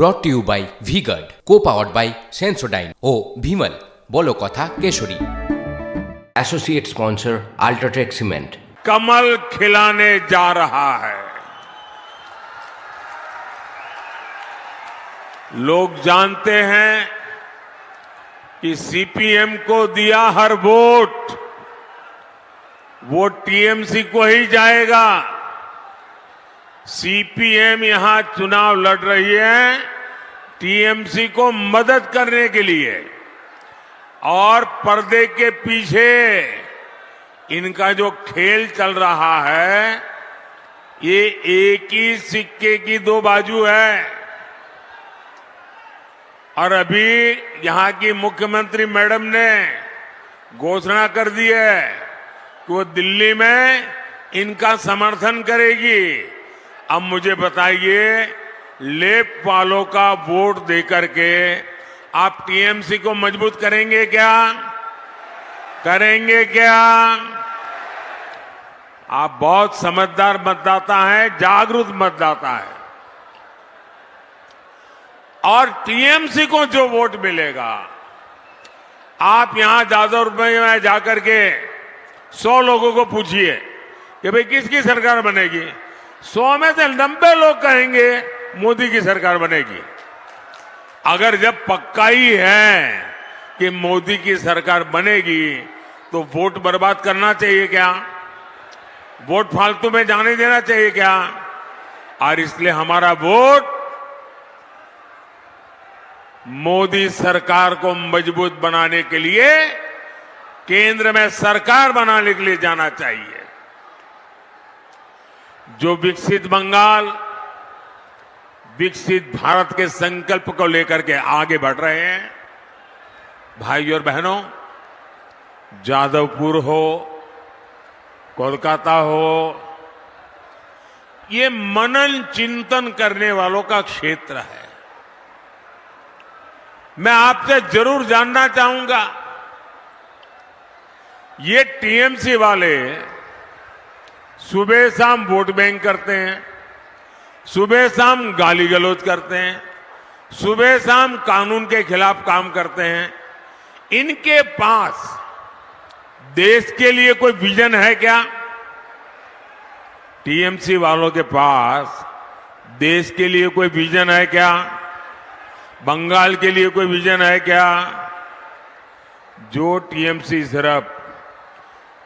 ব্রট to you by V-Guard, co-powered by Sensodyne ও ভিমল বলো কথা কেশরী। Associate sponsor UltraTech cement. कमल खिलाने जा रहा है। लोग जानते हैं कि सीपीएम को दिया हर वोट वो टीएमसी को ही जाएगा। सीपीएम यहां चुनाव लड़ रही है टीएमसी को मदद करने के लिए, और पर्दे के पीछे इनका जो खेल चल रहा है ये एक ही सिक्के की दो बाजू है। और अभी यहां की मुख्यमंत्री मैडम ने घोषणा कर दी है कि वो दिल्ली में इनका समर्थन करेगी। अब मुझे बताइए, लेप वालों का वोट देकर के आप टीएमसी को मजबूत करेंगे क्या? करेंगे क्या? आप बहुत समझदार मतदाता हैं, जागरूक मतदाता है, और टीएमसी को जो वोट मिलेगा, आप यहां ज्यादा रुपए में जाकर के 100 लोगों को पूछिए कि भाई किसकी सरकार बनेगी, 100 में से 90 लोग कहेंगे मोदी की सरकार बनेगी। अगर जब पक्का ही है कि मोदी की सरकार बनेगी तो वोट बर्बाद करना चाहिए क्या? वोट फालतू में जाने देना चाहिए क्या? और इसलिए हमारा वोट मोदी सरकार को मजबूत बनाने के लिए, केंद्र में सरकार बनाने के लिए जाना चाहिए। जो विकसित बंगाल, विकसित भारत के संकल्प को लेकर के आगे बढ़ रहे हैं, भाइयों और बहनों, जादवपुर हो, कोलकाता हो, ये मनन चिंतन करने वालों का क्षेत्र है। मैं आपसे जरूर जानना चाहूंगा, ये टीएमसी वाले सुबह शाम वोट बैंक करते हैं, सुबह शाम गाली गलौज करते हैं, सुबह शाम कानून के खिलाफ काम करते हैं। इनके पास देश के लिए कोई विजन है क्या? टीएमसी वालों के पास देश के लिए कोई विजन है क्या? बंगाल के लिए कोई विजन है क्या? जो टीएमसी सिर्फ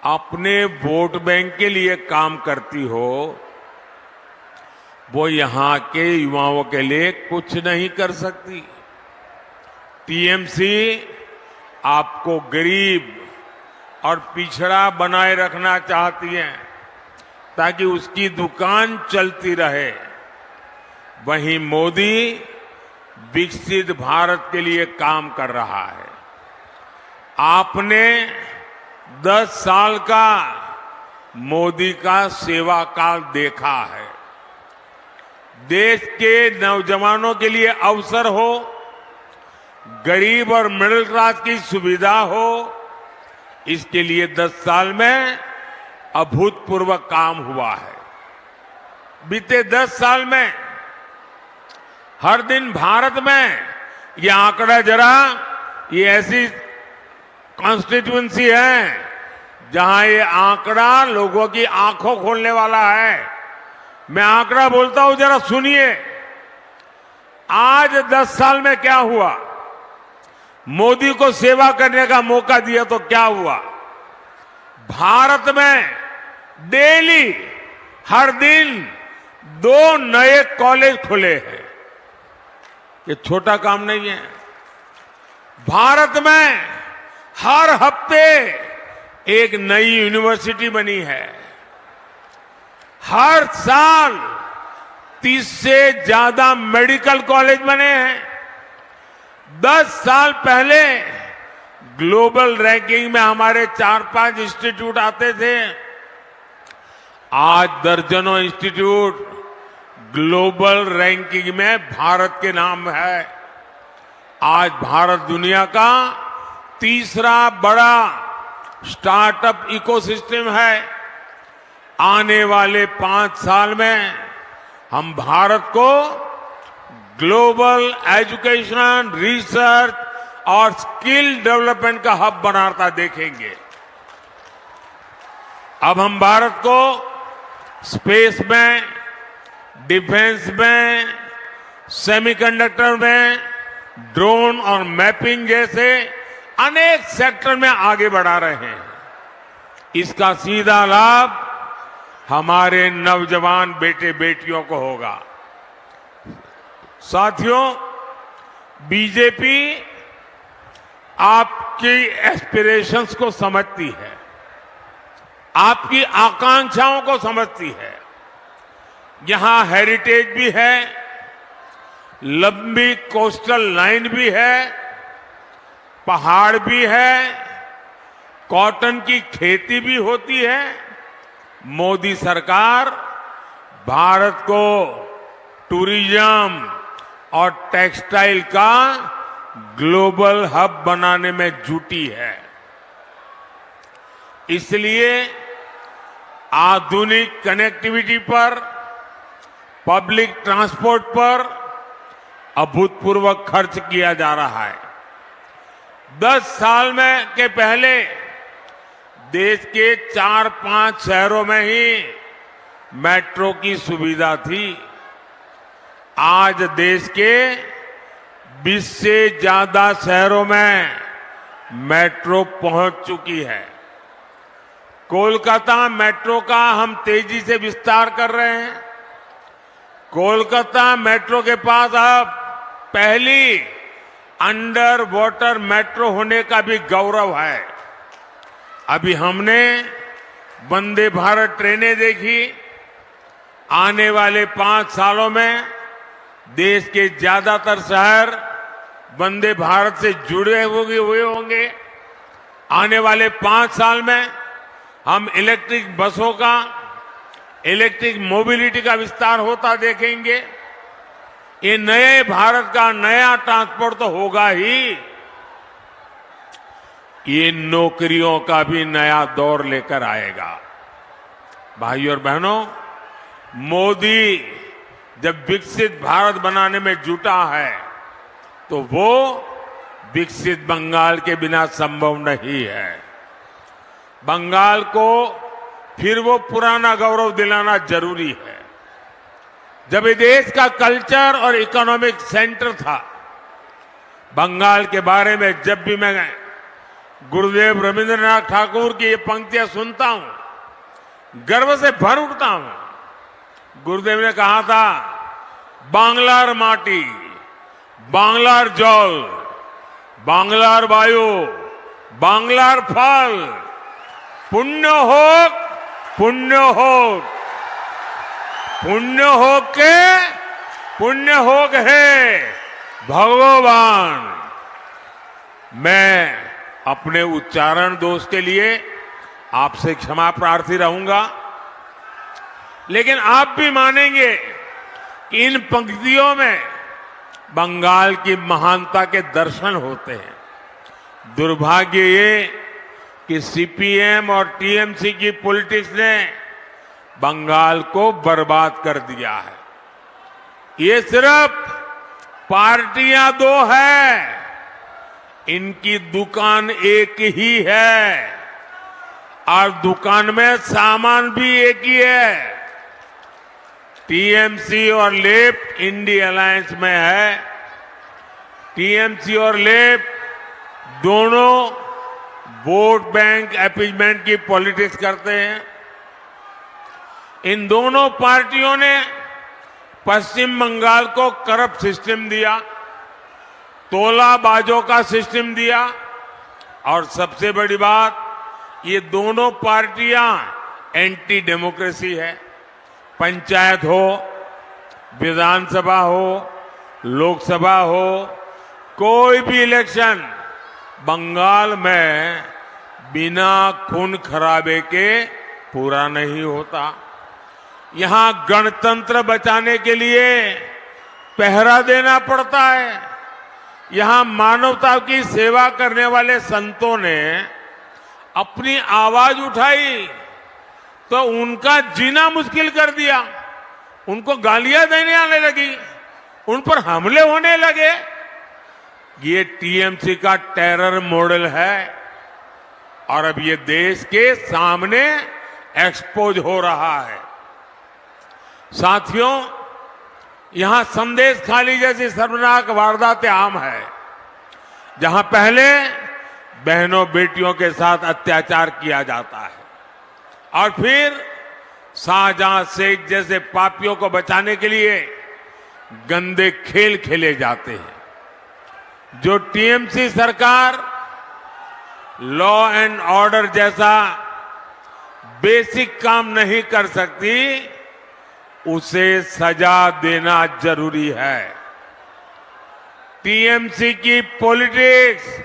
अपने वोट बैंक के लिए काम करती हो, वो यहां के युवाओं के लिए कुछ नहीं कर सकती। टीएमसी आपको गरीब और पिछड़ा बनाए रखना चाहती है ताकि उसकी दुकान चलती रहे। वहीं मोदी विकसित भारत के लिए काम कर रहा है। आपने 10 साल का मोदी का सेवा काल देखा है। देश के नौजवानों के लिए अवसर हो, गरीब और मिडिल क्लास की सुविधा हो, इसके लिए 10 साल में अभूतपूर्व काम हुआ है। बीते 10 साल में हर दिन भारत में ये आंकड़ा जरा, ये ऐसी कॉन्स्टिट्यूएंसी है जहां ये आंकड़ा लोगों की आंखों खोलने वाला है। मैं आंकड़ा बोलता हूं, जरा सुनिए। आज 10 साल में क्या हुआ? मोदी को सेवा करने का मौका दिया तो क्या हुआ? भारत में डेली हर दिन 2 नए कॉलेज खुले हैं। ये छोटा काम नहीं है। भारत में हर हफ्ते एक नई यूनिवर्सिटी बनी है। हर साल 30 से ज्यादा मेडिकल कॉलेज बने हैं। 10 साल पहले ग्लोबल रैंकिंग में हमारे 4-5 इंस्टीट्यूट आते थे। आज दर्जनों इंस्टीट्यूट ग्लोबल रैंकिंग में भारत के नाम है। आज भारत दुनिया का तीसरा बड़ा स्टार्टअप इकोसिस्टम है। आने वाले 5 साल में हम भारत को ग्लोबल एजुकेशन, रिसर्च और स्किल डेवलपमेंट का हब बनाता देखेंगे। अब हम भारत को स्पेस में, डिफेंस में, सेमीकंडक्टर में, ड्रोन और मैपिंग जैसे अनेक सेक्टर में आगे बढ़ा रहे हैं। इसका सीधा लाभ हमारे नौजवान बेटे बेटियों को होगा। साथियों, बीजेपी आपकी एस्पिरेशंस को समझती है, आपकी आकांक्षाओं को समझती है। यहां हेरिटेज भी है, लंबी कोस्टल लाइन भी है, पहाड़ भी है, कॉटन की खेती भी होती है। मोदी सरकार भारत को टूरिज्म और टेक्सटाइल का ग्लोबल हब बनाने में जुटी है। इसलिए आधुनिक कनेक्टिविटी पर, पब्लिक ट्रांसपोर्ट पर अभूतपूर्व खर्च किया जा रहा है। 10 साल में के पहले देश के 4-5 शहरों में ही मेट्रो की सुविधा थी। आज देश के 20 से ज्यादा शहरों में मेट्रो पहुंच चुकी है। कोलकाता मेट्रो का हम तेजी से विस्तार कर रहे हैं। कोलकाता मेट्रो के पास अब पहली अंडर वाटर मेट्रो होने का भी गौरव है। अभी हमने वंदे भारत ट्रेनें देखी। आने वाले 5 सालों में देश के ज्यादातर शहर वंदे भारत से जुड़े हुए होंगे। आने वाले 5 साल में हम इलेक्ट्रिक बसों का, इलेक्ट्रिक मोबिलिटी का विस्तार होता देखेंगे। ये नए भारत का नया ट्रांसपोर्ट तो होगा ही, ये नौकरियों का भी नया दौर लेकर आएगा। भाइयों और बहनों, मोदी जब विकसित भारत बनाने में जुटा है तो वो विकसित बंगाल के बिना संभव नहीं है। बंगाल को फिर वो पुराना गौरव दिलाना जरूरी है। जब ये देश का कल्चर और इकोनॉमिक सेंटर था, बंगाल के बारे में जब भी मैं गुरुदेव रविंद्रनाथ ठाकुर की ये पंक्तियां सुनता हूं, गर्व से भर उठता हूं। गुरुदेव ने कहा था, बांग्लार माटी, बांग्लार जल, बांग्लार वायु, बांग्लार फल, पुण्य होक, पुण्य होक, पुण्य होक के पुण्य होक है भगवान। मैं अपने उच्चारण दोष के लिए आपसे क्षमा प्रार्थी रहूंगा, लेकिन आप भी मानेंगे कि इन पंक्तियों में बंगाल की महानता के दर्शन होते हैं। दुर्भाग्य ये कि सीपीएम और टीएमसी की पॉलिटिक्स ने बंगाल को बर्बाद कर दिया है। ये सिर्फ पार्टियां 2 है, इनकी दुकान एक ही है और दुकान में सामान भी एक ही है। टीएमसी और लेफ्ट इंडी अलायंस में है। टीएमसी और लेफ्ट दोनों वोट बैंक अपीजमेंट की पॉलिटिक्स करते हैं। इन दोनों पार्टियों ने पश्चिम बंगाल को करप्ट सिस्टम दिया, तोलाबाजों का सिस्टम दिया और सबसे बड़ी बात, ये दोनों पार्टियां एंटी डेमोक्रेसी है। पंचायत हो, विधानसभा हो, लोकसभा हो, कोई भी इलेक्शन बंगाल में बिना खून खराबे के पूरा नहीं होता। यहां गणतंत्र बचाने के लिए पहरा देना पड़ता है। यहां मानवता की सेवा करने वाले संतों ने अपनी आवाज उठाई तो उनका जीना मुश्किल कर दिया। उनको गालियां देने आने लगी। उन पर हमले होने लगे। ये टीएमसी का टेरर मॉडल है और अब ये देश के सामने एक्सपोज हो रहा है। साथियों, यहां संदेश खाली जैसी शर्मनाक वारदातें आम है, जहां पहले बहनों बेटियों के साथ अत्याचार किया जाता है और फिर शाहजहां शेख जैसे पापियों को बचाने के लिए गंदे खेल खेले जाते हैं। जो टीएमसी सरकार लॉ एंड ऑर्डर जैसा बेसिक काम नहीं कर सकती, उसे सजा देना जरूरी है। टीएमसी की पॉलिटिक्स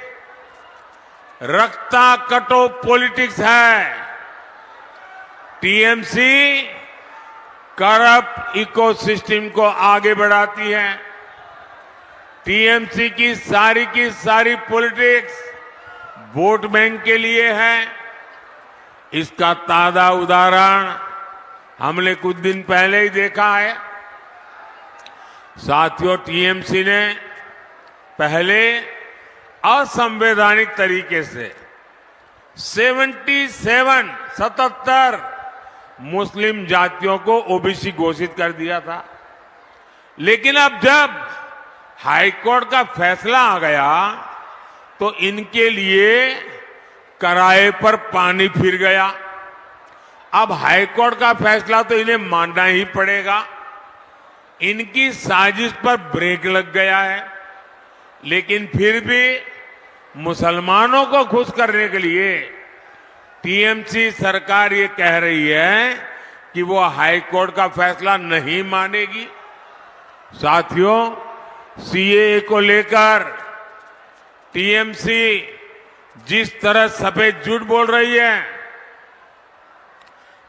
रक्ता कटो पॉलिटिक्स है। टीएमसी करप्ट इकोसिस्टम को आगे बढ़ाती है। टीएमसी की सारी पॉलिटिक्स वोट बैंक के लिए है। इसका ताजा उदाहरण हमने कुछ दिन पहले ही देखा है। साथियों, टीएमसी ने पहले असंवैधानिक तरीके से 77 मुस्लिम जातियों को ओबीसी घोषित कर दिया था। लेकिन अब जब हाईकोर्ट का फैसला आ गया तो इनके लिए किराए पर पानी फिर गया। अब हाईकोर्ट का फैसला तो इन्हें मानना ही पड़ेगा। इनकी साजिश पर ब्रेक लग गया है। लेकिन फिर भी मुसलमानों को खुश करने के लिए टीएमसी सरकार ये कह रही है कि वो हाईकोर्ट का फैसला नहीं मानेगी। साथियों, सीएए को लेकर टीएमसी जिस तरह सफेद झूठ बोल रही है,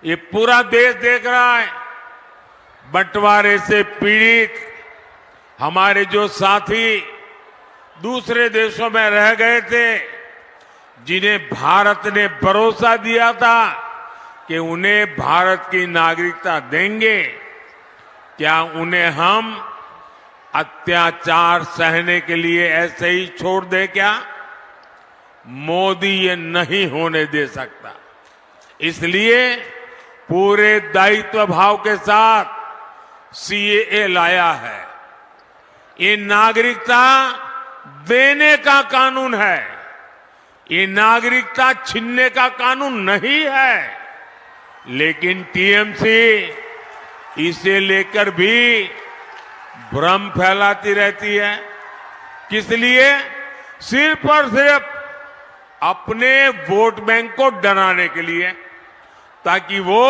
ये पूरा देश देख रहा है। बंटवारे से पीड़ित हमारे जो साथी दूसरे देशों में रह गए थे, जिन्हें भारत ने भरोसा दिया था कि उन्हें भारत की नागरिकता देंगे, क्या उन्हें हम अत्याचार सहने के लिए ऐसे ही छोड़ दे क्या? मोदी ये नहीं होने दे सकता। इसलिए पूरे दायित्व भाव के साथ सीएए लाया है। ये नागरिकता देने का कानून है, ये नागरिकता छीनने का कानून नहीं है। लेकिन टीएमसी इसे लेकर भी भ्रम फैलाती रहती है। किस लिए? सिर्फ और सिर्फ अपने वोट बैंक को डराने के लिए, ताकि वो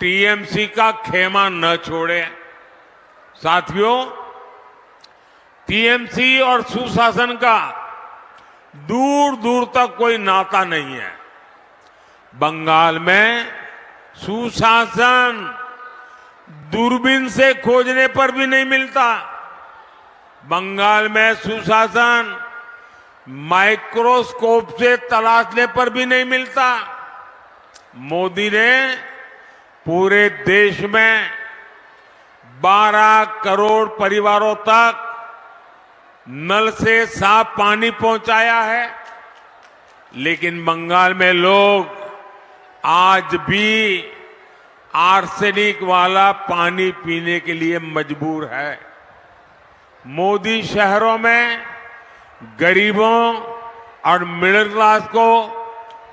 टीएमसी का खेमा न छोड़े। साथियों, टीएमसी और सुशासन का दूर दूर तक कोई नाता नहीं है। बंगाल में सुशासन दूरबीन से खोजने पर भी नहीं मिलता। बंगाल में सुशासन माइक्रोस्कोप से तलाशने पर भी नहीं मिलता। मोदी ने पूरे देश में 12 करोड़ परिवारों तक नल से साफ पानी पहुंचाया है। लेकिन बंगाल में लोग आज भी आर्सेनिक वाला पानी पीने के लिए मजबूर है। मोदी शहरों में गरीबों और मिडिल क्लास को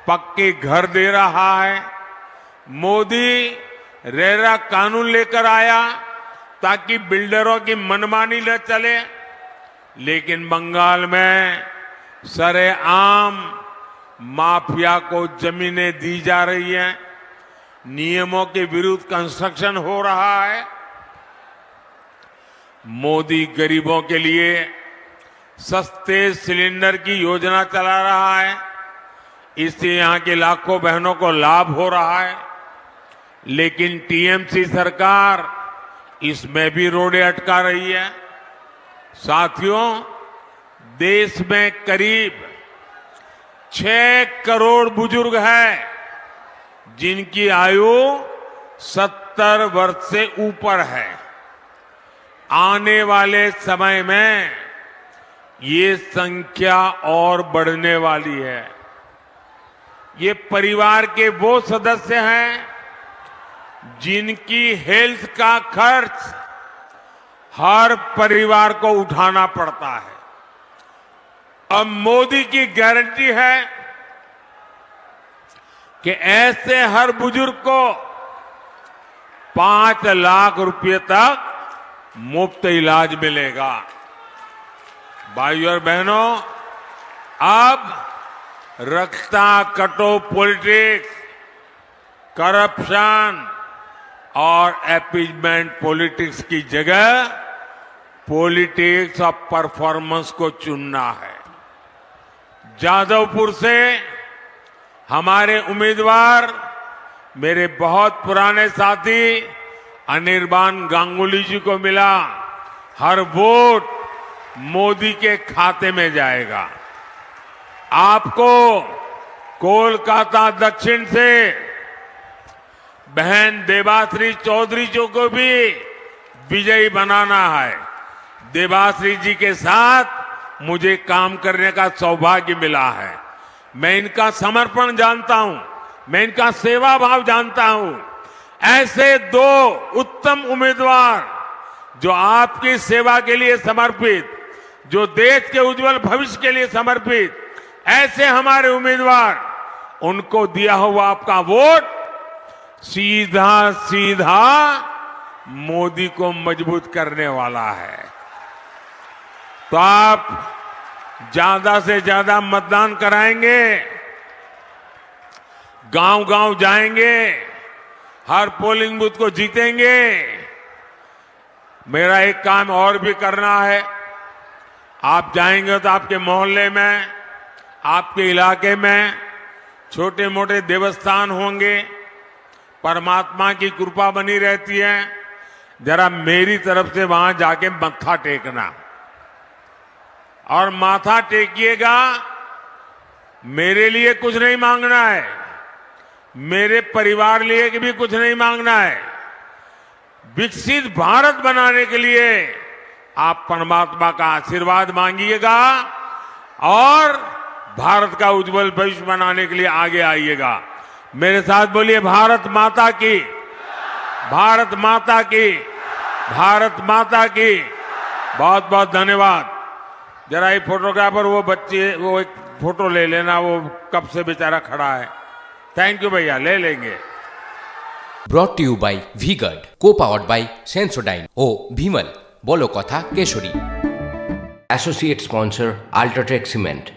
पक्के घर दे रहा है। मोदी रेरा कानून लेकर आया ताकि बिल्डरों की मनमानी न चले। लेकिन बंगाल में सरेआम माफिया को जमीनें दी जा रही हैं, नियमों के विरुद्ध कंस्ट्रक्शन हो रहा है। मोदी गरीबों के लिए सस्ते सिलेंडर की योजना चला रहा है। इससे यहां के लाखों बहनों को लाभ हो रहा है। लेकिन टीएमसी सरकार इसमें भी रोड़े अटका रही है। साथियों, देश में करीब 6 करोड़ बुजुर्ग हैं जिनकी आयु 70 वर्ष से ऊपर है। आने वाले समय में ये संख्या और बढ़ने वाली है। ये परिवार के वो सदस्य हैं जिनकी हेल्थ का खर्च हर परिवार को उठाना पड़ता है। अब मोदी की गारंटी है कि ऐसे हर बुजुर्ग को 5 लाख रुपए तक मुफ्त इलाज मिलेगा। भाइयों और बहनों, अब रखता कटो पॉलिटिक्स, करप्शन और अपीजमेंट पॉलिटिक्स की जगह पॉलिटिक्स ऑफ परफॉर्मेंस को चुनना है। जादवपुर से हमारे उम्मीदवार मेरे बहुत पुराने साथी अनिर्बान गांगुली जी को मिला। हर वोट मोदी के खाते में जाएगा। आपको कोलकाता दक्षिण से बहन देवाश्री चौधरी जी को भी विजयी बनाना है। देवाश्री जी के साथ मुझे काम करने का सौभाग्य मिला है। मैं इनका समर्पण जानता हूं, मैं इनका सेवा भाव जानता हूं। ऐसे 2 उत्तम उम्मीदवार जो आपकी सेवा के लिए समर्पित, जो देश के उज्जवल भविष्य के लिए समर्पित, ऐसे हमारे उम्मीदवार, उनको दिया हुआ आपका वोट सीधा सीधा मोदी को मजबूत करने वाला है। तो आप ज्यादा से ज्यादा मतदान कराएंगे, गांव-गांव जाएंगे, हर पोलिंग बूथ को जीतेंगे। मेरा एक काम और भी करना है। आप जाएंगे तो आपके मोहल्ले में, आपके इलाके में छोटे मोटे देवस्थान होंगे, परमात्मा की कृपा बनी रहती है। जरा मेरी तरफ से वहां जाके मत्था टेकना, और माथा टेकिएगा। मेरे लिए कुछ नहीं मांगना है, मेरे परिवार लिए भी कुछ नहीं मांगना है। विकसित भारत बनाने के लिए आप परमात्मा का आशीर्वाद मांगिएगा और भारत का उज्जवल भविष्य बनाने के लिए आगे आइएगा। मेरे साथ बोलिए, भारत माता की, भारत माता की, भारत माता की। बहुत बहुत धन्यवाद। जरा ये फोटोग्राफर, वो बच्चे, वो एक फोटो ले लेना, वो कब से बेचारा खड़ा है। थैंक यू भैया, ले लेंगे। Brought to you by V-Guard, co-powered by Sensodyne ও ভিমল, বলো কথা কেশরী। Associate sponsor UltraTech cement.